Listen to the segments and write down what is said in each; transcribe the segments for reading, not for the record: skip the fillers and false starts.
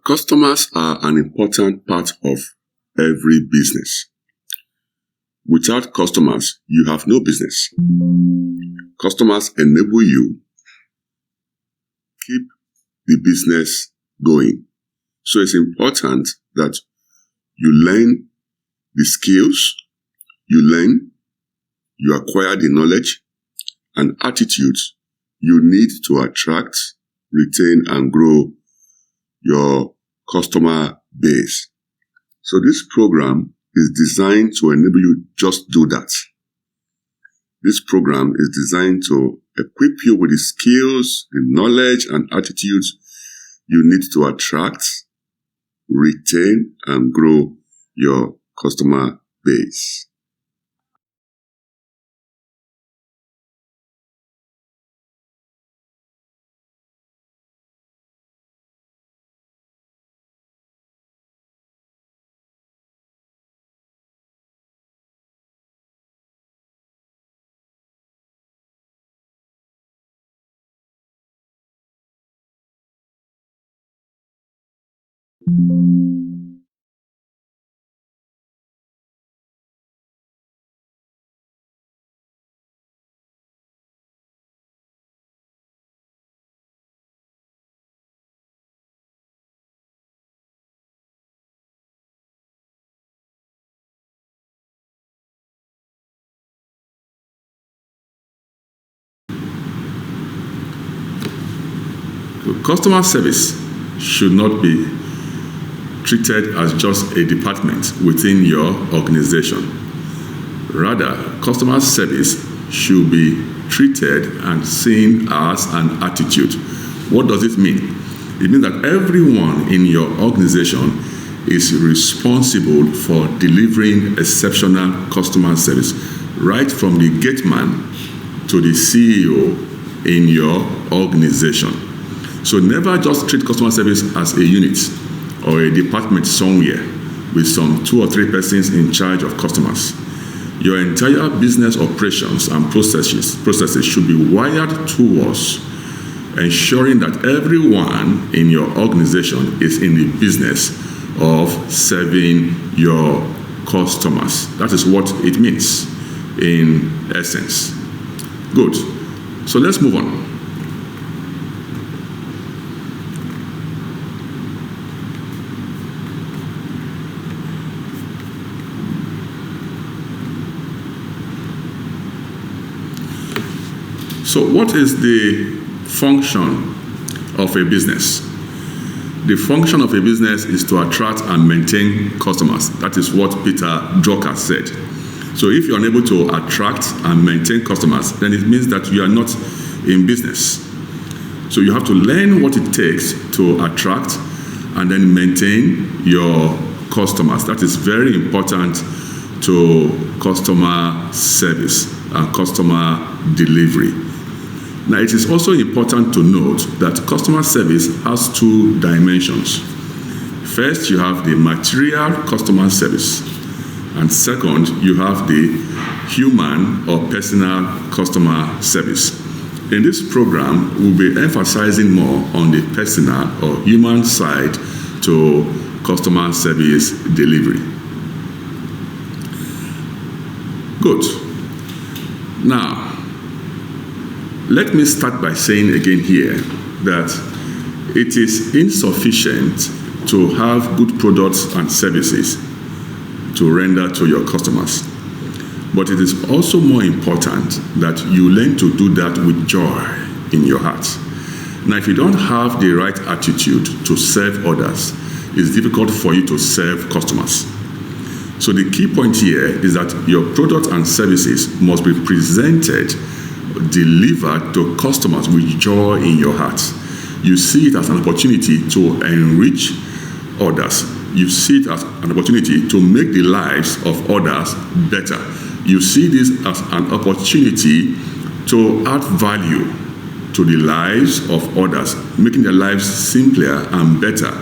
Customers are an important part of every business. Without customers, you have no business. Customers enable you keep the business going. So it's important that you learn the skills, you acquire the knowledge and attitudes you need to attract, retain, and grow your customer base. So this program is designed to enable you just do that. This program is designed to equip you with the skills, the knowledge, and attitudes you need to attract, retain, and grow your customer base. Customer service should not be treated as just a department within your organization. Rather, customer service should be treated and seen as an attitude. What does it mean? It means that everyone in your organization is responsible for delivering exceptional customer service, right from the gate man to the CEO in your organization. So never just treat customer service as a unit or a department somewhere with some 2 or 3 persons in charge of customers. Your entire business operations and processes should be wired towards ensuring that everyone in your organization is in the business of serving your customers. That is what it means in essence. Good. So let's move on. So what is the function of a business? The function of a business is to attract and maintain customers. That is what Peter Drucker said. So if you're unable to attract and maintain customers, then it means that you are not in business. So you have to learn what it takes to attract and then maintain your customers. That is very important to customer service and customer delivery. Now, it is also important to note that customer service has 2 dimensions. First, you have the material customer service, and second, you have the human or personal customer service. In this program, we'll be emphasizing more on the personal or human side to customer service delivery. Good. Now, let me start by saying again here that it is insufficient to have good products and services to render to your customers. But it is also more important that you learn to do that with joy in your heart. Now, if you don't have the right attitude to serve others, it's difficult for you to serve customers. So the key point here is that your products and services must be presented, delivered to customers with joy in your heart. You see it as an opportunity to enrich others. You see it as an opportunity to make the lives of others better. You see this as an opportunity to add value to the lives of others, making their lives simpler and better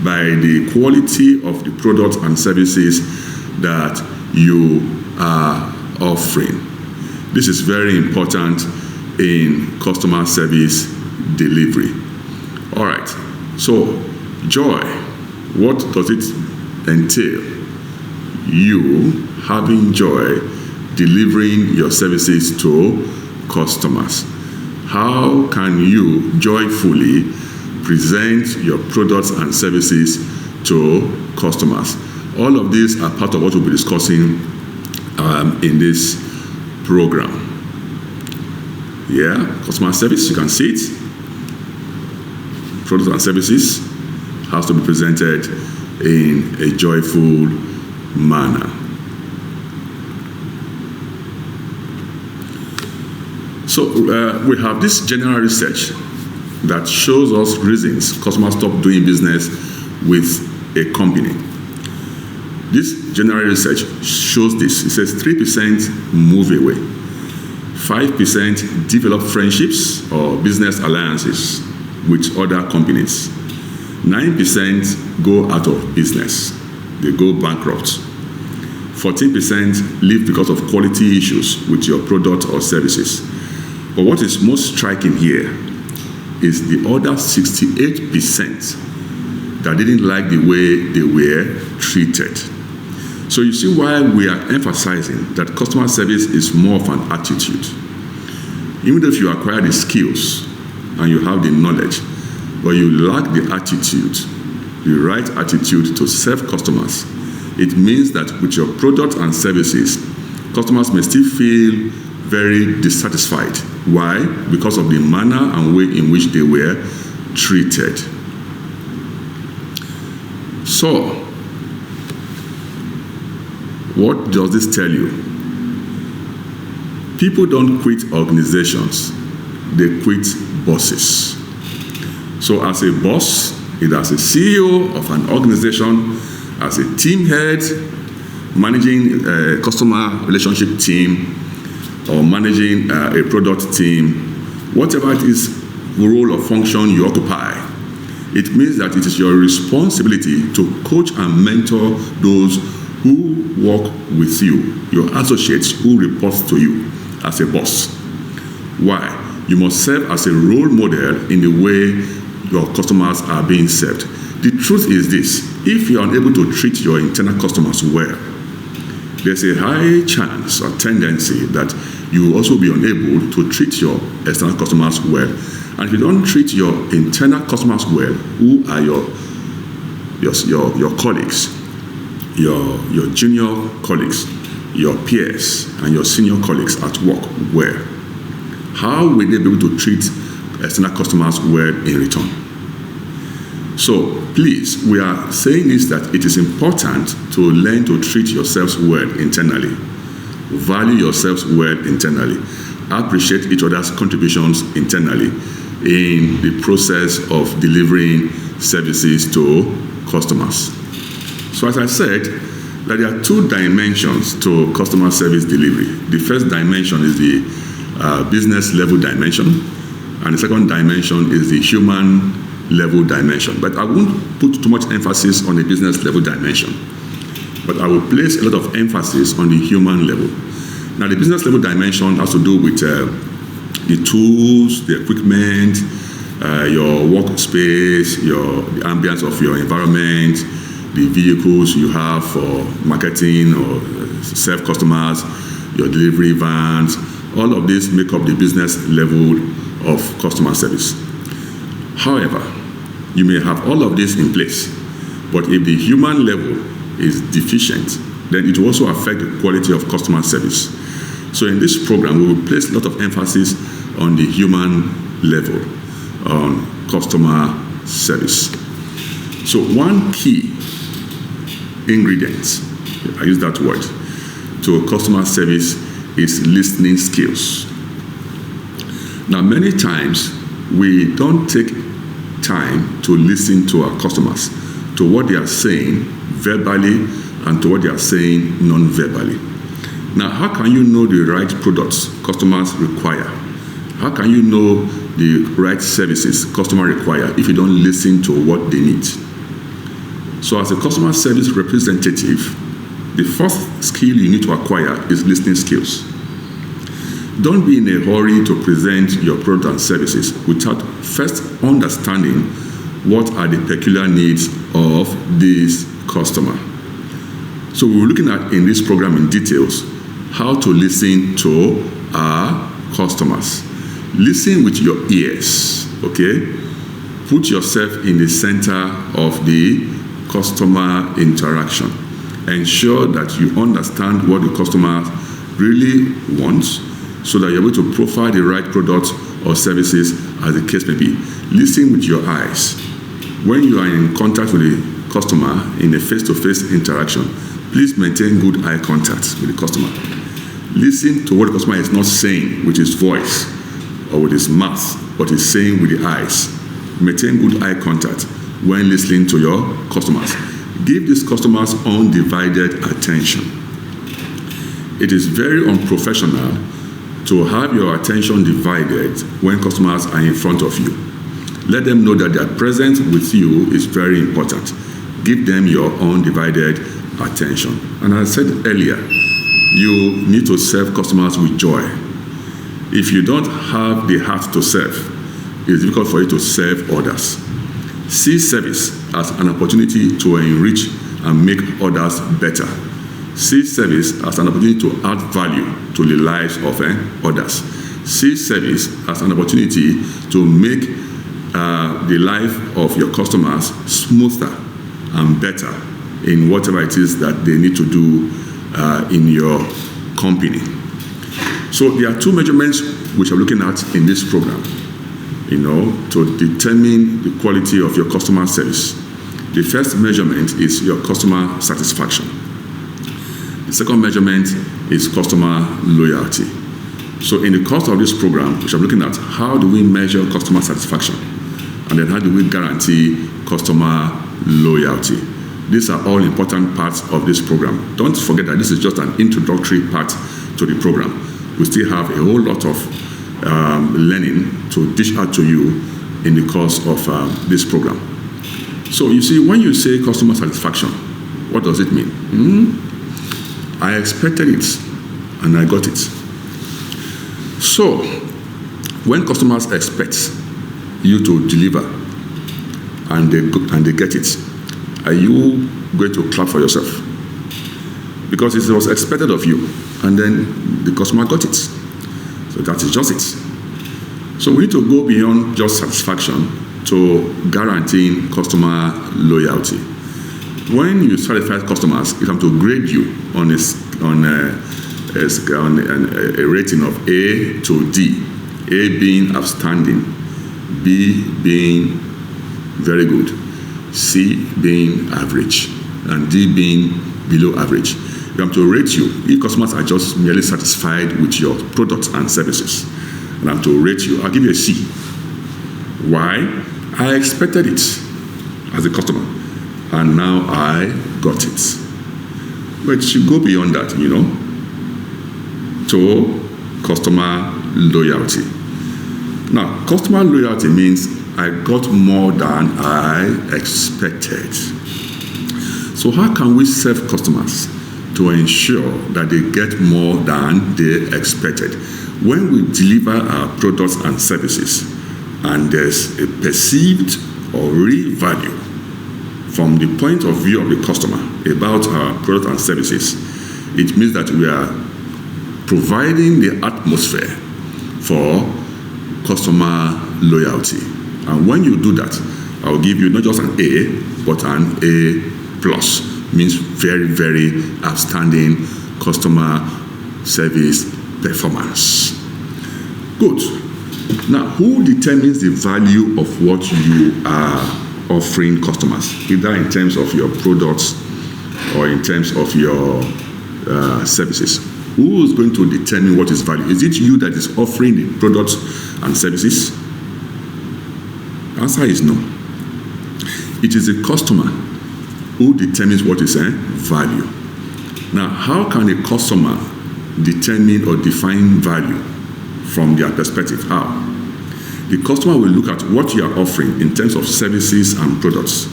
by the quality of the products and services that you are offering. This is very important in customer service delivery. All right. So Joy, what does it entail? You having joy delivering your services to customers. How can you joyfully present your products and services to customers? All of these are part of what we'll be discussing in this program. Yeah, customer service, you can see it. Products and services has to be presented in a joyful manner. So we have this general research that shows us reasons customers stop doing business with a company. This general research shows this. It says 3% move away, 5% develop friendships or business alliances with other companies, 9% go out of business, they go bankrupt, 14% leave because of quality issues with your product or services. But what is most striking here is the other 68% that didn't like the way they were treated. So you see why we are emphasizing that customer service is more of an attitude. Even if you acquire the skills and you have the knowledge, but you lack the attitude, the right attitude to serve customers, it means that with your product and services, customers may still feel very dissatisfied. Why? Because of the manner and way in which they were treated. So, what does this tell you? People don't quit organizations, they quit bosses. So as a boss, either as a CEO of an organization, as a team head, managing a customer relationship team, or managing a product team, whatever it is, the role or function you occupy, it means that it is your responsibility to coach and mentor those who work with you, your associates who report to you as a boss. Why? You must serve as a role model in the way your customers are being served. The truth is this: if you are unable to treat your internal customers well, there's a high chance or tendency that you will also be unable to treat your external customers well. And if you don't treat your internal customers well, who are your colleagues, your junior colleagues, your peers, and your senior colleagues at work well, how will they be able to treat external customers well in return? So please, we are saying this, that it is important to learn to treat yourselves well internally, value yourselves well internally, appreciate each other's contributions internally in the process of delivering services to customers. So as I said, that there are two dimensions to customer service delivery. The first dimension is the business level dimension, and the second dimension is the human level dimension. But I won't put too much emphasis on the business level dimension, but I will place a lot of emphasis on the human level. Now, the business level dimension has to do with the tools, the equipment, your workspace, the ambience of your environment, the vehicles you have for marketing or serve customers, your delivery vans. All of these make up the business level of customer service. However, you may have all of this in place, but if the human level is deficient, then it will also affect the quality of customer service. So in this program, we will place a lot of emphasis on the human level, on customer service. So one key ingredient, I use that word, to customer service is listening skills. Now, many times we don't take time to listen to our customers, to what they are saying verbally and to what they are saying non-verbally. Now, how can you know the right products customers require? How can you know the right services customers require if you don't listen to what they need? So as a customer service representative, the first skill you need to acquire is listening skills. Don't be in a hurry to present your product and services without first understanding what are the peculiar needs of this customer. So we're looking at in this program in details how to listen to our customers. Listen with your ears, okay? Put yourself in the center of the customer interaction. Ensure that you understand what the customer really wants so that you're able to profile the right products or services as the case may be. Listen with your eyes. When you are in contact with the customer in a face-to-face interaction, please maintain good eye contact with the customer. Listen to what the customer is not saying with his voice or with his mouth, but he's saying with the eyes. Maintain good eye contact when listening to your customers. Give these customers undivided attention. It is very unprofessional to have your attention divided when customers are in front of you. Let them know that their presence with you is very important. Give them your undivided attention. And as I said earlier, you need to serve customers with joy. If you don't have the heart to serve, it's difficult for you to serve others. See service as an opportunity to enrich and make others better. See service as an opportunity to add value to the lives of others. See service as an opportunity to make the life of your customers smoother and better in whatever it is that they need to do in your company. So there are two measurements which I'm looking at in this program, to determine the quality of your customer service. The first measurement is your customer satisfaction. The second measurement is customer loyalty. So in the course of this program, which I'm looking at, how do we measure customer satisfaction? And then how do we guarantee customer loyalty? These are all important parts of this program. Don't forget that this is just an introductory part to the program. We still have a whole lot of learning to dish out to you in the course of this program. So you see, when you say customer satisfaction, what does it mean? I expected it and I got it. So when customers expect you to deliver and they get it, are you going to clap for yourself? Because it was expected of you and then the customer got it. So that is just it. So we need to go beyond just satisfaction to guaranteeing customer loyalty. When you satisfy customers, if I'm to grade you on a rating of A to D, A being outstanding, B being very good, C being average, and D being below average. If I'm to rate you, if customers are just merely satisfied with your products and services, and I'm to rate you, I'll give you a C. Why? I expected it as a customer, and now I got it. But you go beyond that, to customer loyalty. Now, customer loyalty means I got more than I expected. So how can we serve customers to ensure that they get more than they expected? When we deliver our products and services, and there's a perceived or real value from the point of view of the customer about our products and services, it means that we are providing the atmosphere for customer loyalty. And when you do that, I'll give you not just an A, but an A plus. Means very, very outstanding customer service performance. Good. Now, who determines the value of what you are offering customers, either in terms of your products or in terms of your services? Who is going to determine what is value? Is it you that is offering the products and services? The answer is no. It is the customer who determines what is value. Now, how can a customer determine or define value from their perspective? How? The customer will look at what you are offering in terms of services and products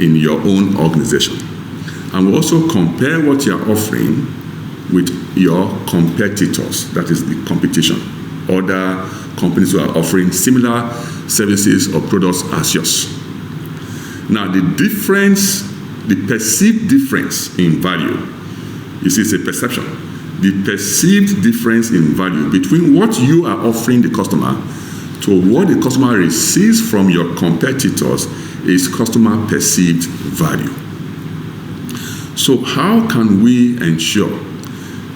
in your own organization, and will also compare what you are offering with your competitors, that is the competition, other companies who are offering similar services or products as yours. Now, the difference, the perceived difference in value, you see, it's a perception. The perceived difference in value between what you are offering the customer to what the customer receives from your competitors is customer perceived value. So how can we ensure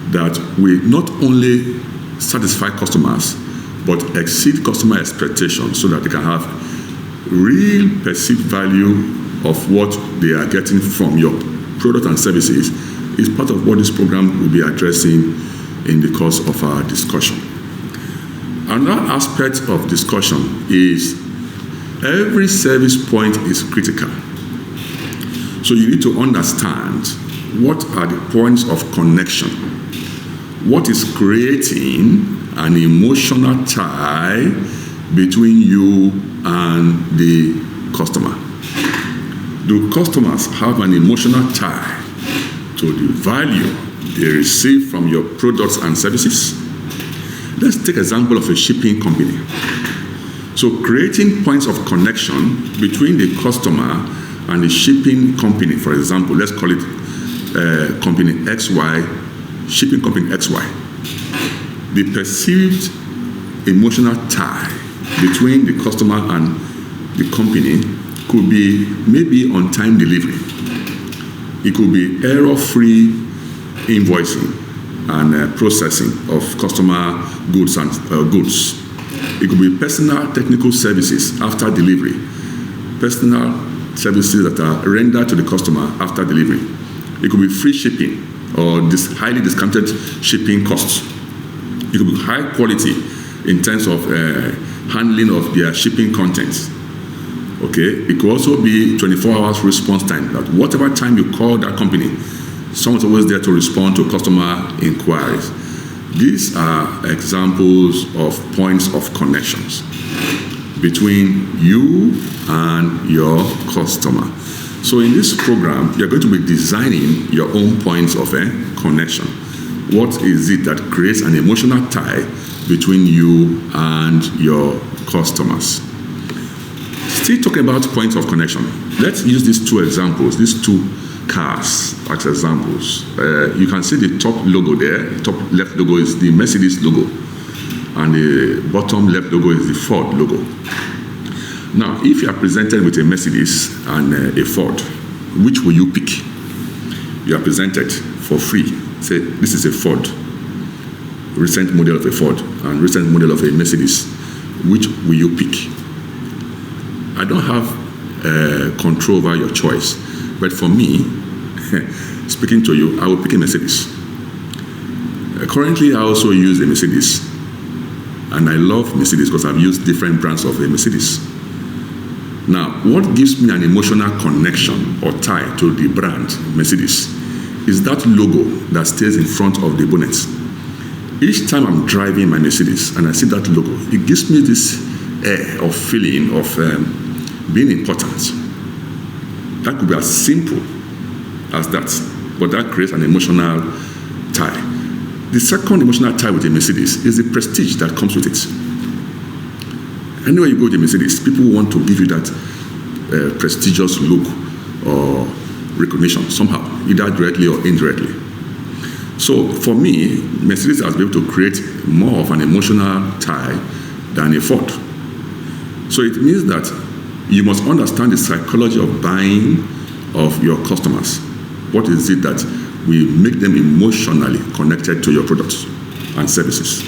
that we not only satisfy customers but exceed customer expectations so that they can have real perceived value of what they are getting from your product and services is part of what this program will be addressing in the course of our discussion. Another aspect of discussion is every service point is critical. So you need to understand what are the points of connection. What is creating an emotional tie between you and the customer? Do customers have an emotional tie to the value they receive from your products and services? Let's take an example of a shipping company. So creating points of connection between the customer and the shipping company, for example, let's call it company XY, shipping company XY. The perceived emotional tie between the customer and the company could be maybe on-time delivery. It could be error-free invoicing and processing of customer goods and goods. It could be personal technical services after delivery, personal services that are rendered to the customer after delivery. It could be free shipping or highly discounted shipping costs. It could be high quality in terms of handling of their shipping contents. Okay, it could also be 24 hours response time. That whatever time you call that company, someone's always there to respond to customer inquiries. These are examples of points of connections between you and your customer. So in this program, you're going to be designing your own points of connection. What is it that creates an emotional tie between you and your customers? Still talking about points of connection. Let's use these two examples, these two cars as examples. You can see the top logo there. The top left logo is the Mercedes logo, and the bottom left logo is the Ford logo. Now, if you are presented with a Mercedes and a Ford, which will you pick? You are presented for free. Say, this is a Ford, recent model of a Ford, and recent model of a Mercedes. Which will you pick? I don't have control over your choice, but for me, speaking to you, I will pick a Mercedes. Currently, I also use a Mercedes, and I love Mercedes because I've used different brands of a Mercedes. Now, what gives me an emotional connection or tie to the brand Mercedes is that logo that stays in front of the bonnet. Each time I'm driving my Mercedes and I see that logo, it gives me this air of feeling of being important. That could be as simple as that, but that creates an emotional tie. The second emotional tie with a Mercedes is the prestige that comes with it. Anywhere you go with a Mercedes, people want to give you that prestigious look or recognition somehow, either directly or indirectly. So for me, Mercedes has been able to create more of an emotional tie than a Ford. So it means that you must understand the psychology of buying of your customers. What is it that will make them emotionally connected to your products and services?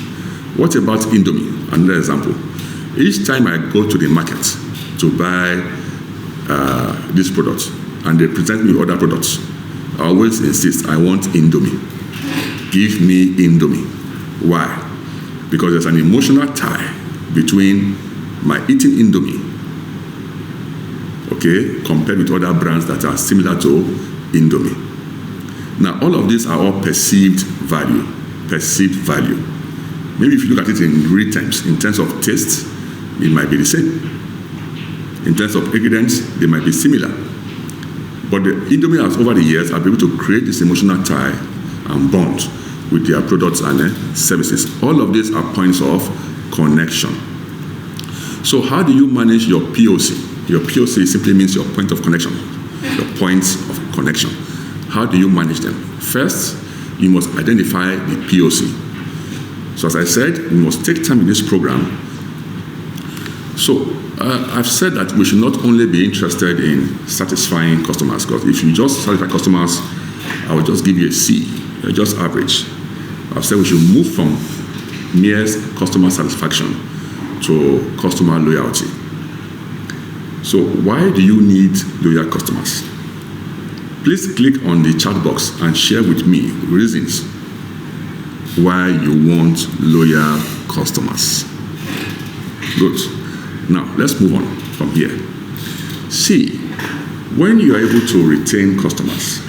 What about Indomie? Another example. Each time I go to the market to buy this product and they present me other products, I always insist, I want Indomie. Give me Indomie. Why? Because there's an emotional tie between my eating Indomie, okay, compared with other brands that are similar to Indomie. Now, all of these are all perceived value. Perceived value. Maybe if you look at it in real terms, in terms of taste, it might be the same. In terms of ingredients, they might be similar. But the Indomie has, over the years, have been able to create this emotional tie and bond with their products and services. All of these are points of connection. So how do you manage your POC? Your POC simply means your point of connection, your points of connection. How do you manage them? First, you must identify the POC. So as I said, we must take time in this program. So I've said that we should not only be interested in satisfying customers, because if you just satisfy customers, I will just give you a C, just average. I've said we should move from mere customer satisfaction to customer loyalty. So why do you need loyal customers? Please click on the chat box and share with me reasons why you want loyal customers. Good. Now, let's move on from here. See, when you are able to retain customers,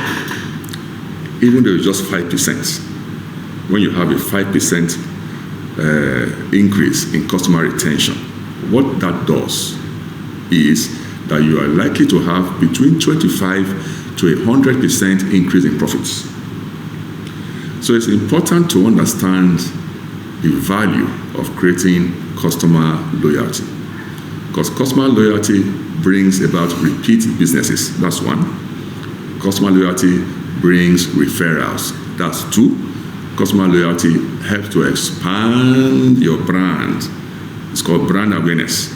even though it's just 5%, when you have a 5% increase in customer retention, what that does is that you are likely to have between 25 to 100% increase in profits. So it's important to understand the value of creating customer loyalty, because customer loyalty brings about repeat businesses. That's one. Customer loyalty brings referrals. That's two. Customer loyalty helps to expand your brand. It's called brand awareness,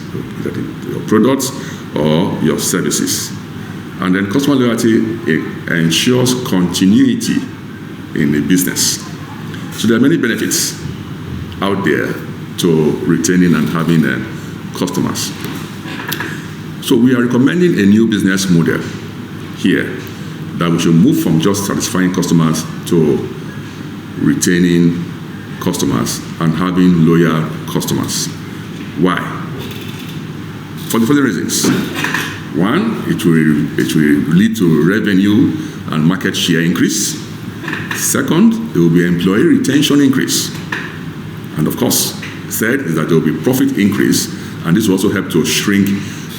your products or your services. And then customer loyalty ensures continuity in the business. So there are many benefits out there to retaining and having customers. So we are recommending a new business model here, that we should move from just satisfying customers to retaining customers and having loyal customers. Why? For the following reasons. One, it will lead to revenue and market share increase. Second, there will be employee retention increase. And of course, third is that there will be profit increase, and this will also help to shrink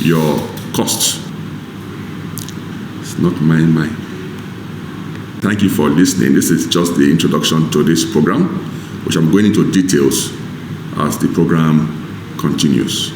your costs. It's not my mind. Thank you for listening. This is just the introduction to this program, which I'm going into details as the program continues.